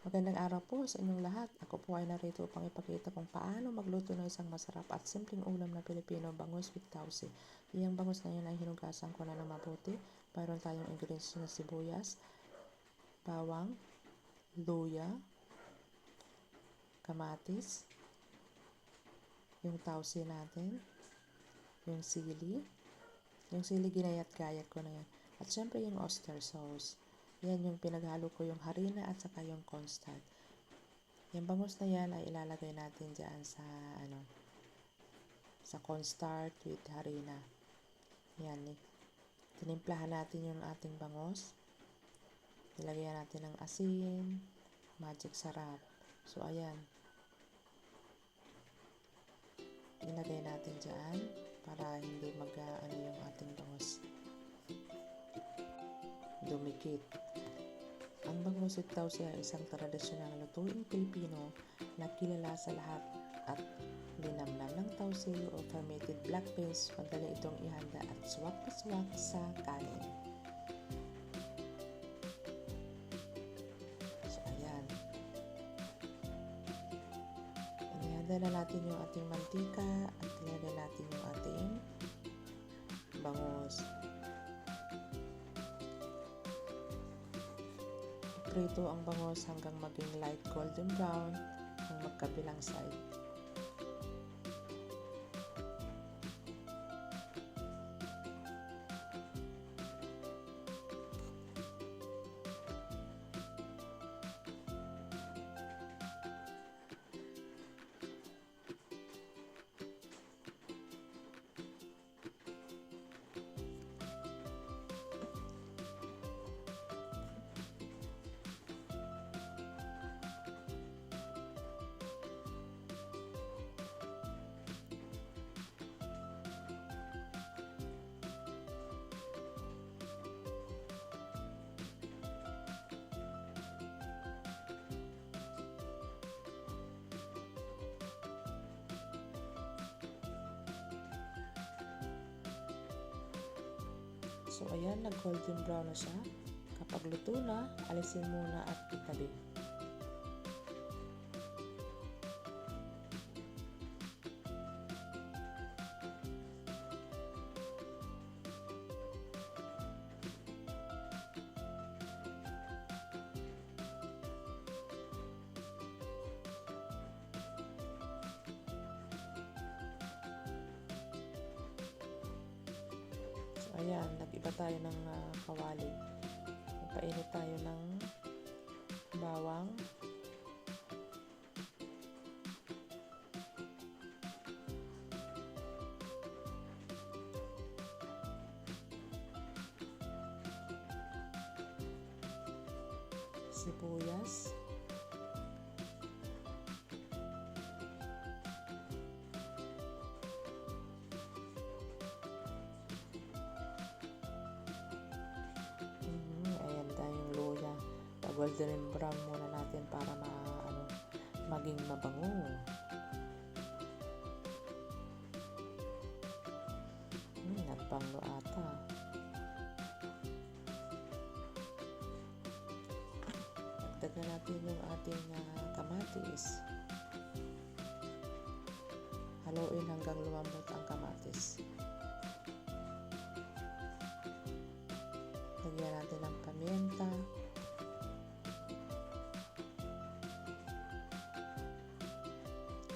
Magandang araw po sa inyong lahat. Ako po ay narito upang ipakita kung paano magluto ng isang masarap at simpleng ulam na Pilipino, bangus with tausi. Iyang bangus na yun ay hinugasan ko na ng mabuti. Mayroon tayong ingredients na sibuyas, bawang, luya, kamatis, yung tausi natin, yung sili ginayat-gayat ko na yan. At syempre yung oyster sauce. Yan yung pinaghalo ko yung harina at saka yung cornstarch. Yung bangus na yan ay ilalagay natin dyan sa cornstarch with harina. Yan eh. Tinimplahan natin yung ating bangus. Nilagyan natin ng asin, magic sarap. So ayan. Ilagay natin dyan para hindi yung ating bangus dumikit. Ang bangus with tausi ay isang tradisyonal na lutuing Pilipino na kilala sa lahat at linamnam ng tausi o fermented black beans. Madali itong ihanda at swak na swak sa kanin. So, ayan. Inihanda na natin yung ating mantika at ilagay natin yung ating bangus. Prito ang bangus hanggang maging light golden brown ang magkabilang side. So ayan, nag-golden brown na siya. Kapag luto na, alisin muna at itabi. Ayan, nag-iba tayo ng kawali. Nagpainit tayo ng bawang. Sibuyas. Golden brown muna natin para maging mabango. Nagbango ata. Dagdagan natin yung ating kamatis. Haluin hanggang lumambot ang kamatis. Lagyan natin ng paminta.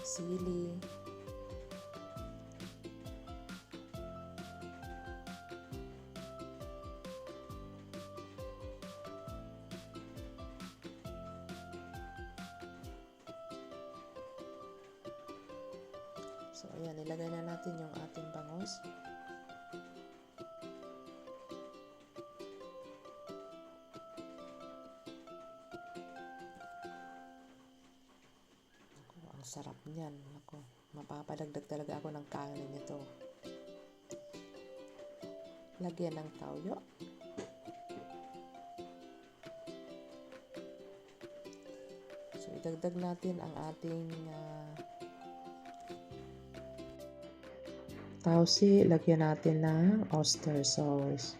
Sili, so ayan, ilagay na natin yung ating bangus. Sarap niyan. Ako, mapapadagdag talaga ako ng kanin nito. Lagyan ng toyo. So, idagdag natin ang ating tausi. Lagyan natin ng oyster sauce.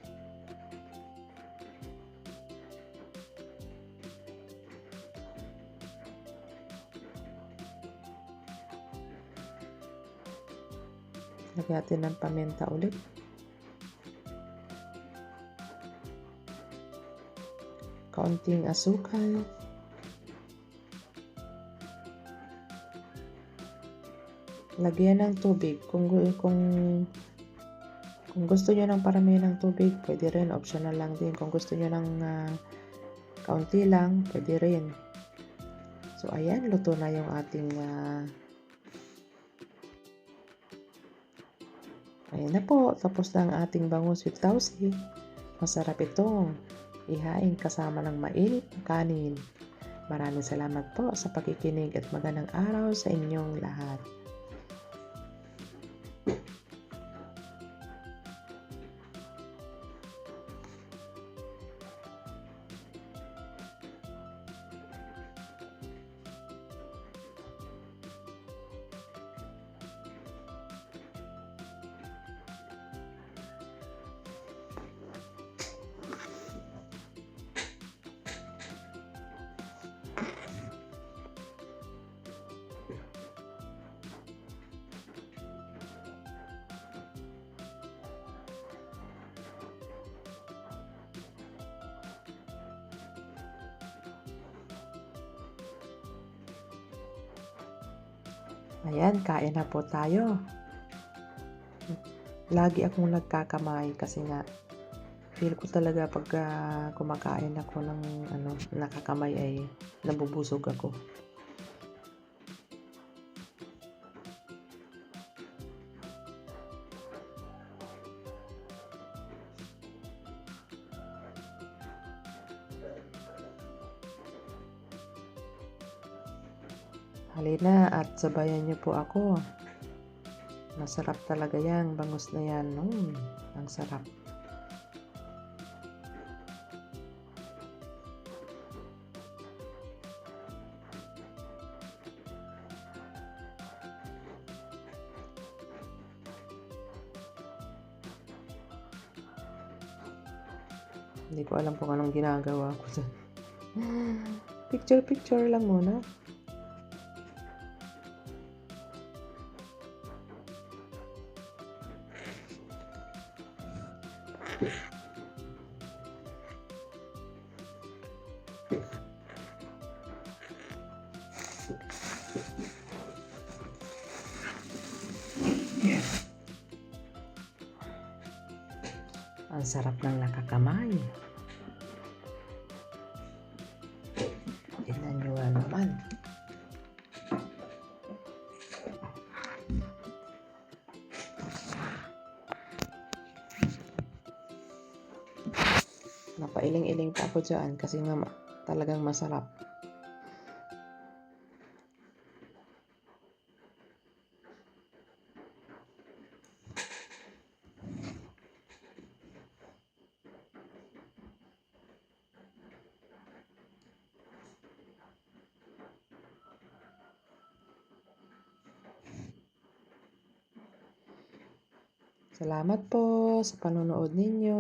Lagyan natin ng paminta ulit. Kaunting asukal. Lagyan ng tubig. Kung gusto nyo ng paramihan ng tubig, pwede rin. Optional lang din. Kung gusto nyo ng kaunti lang, pwede rin. So, ayan. Luto na yung ating ayan na po. Tapos na ang ating bangus with tausi. Masarap itong ihain kasama ng mainit na kanin. Maraming salamat po sa pakikinig at magandang araw sa inyong lahat. Ayan, kain na po tayo. Lagi akong nagkakamay kasi nga feel ko talaga pag kumakain ako ng nakakamay ay nabubusog ako. Halina at sabayan niyo po ako. Masarap talaga yan, bangus na yan. Ang sarap. Hindi ko alam kung anong ginagawa ko dyan. Picture lang muna. Ang sarap ng nakakamay. Tingnan nyo naman. Napailing-iling pa ako dyan kasi nga talagang masarap. Salamat po sa panonood ninyo.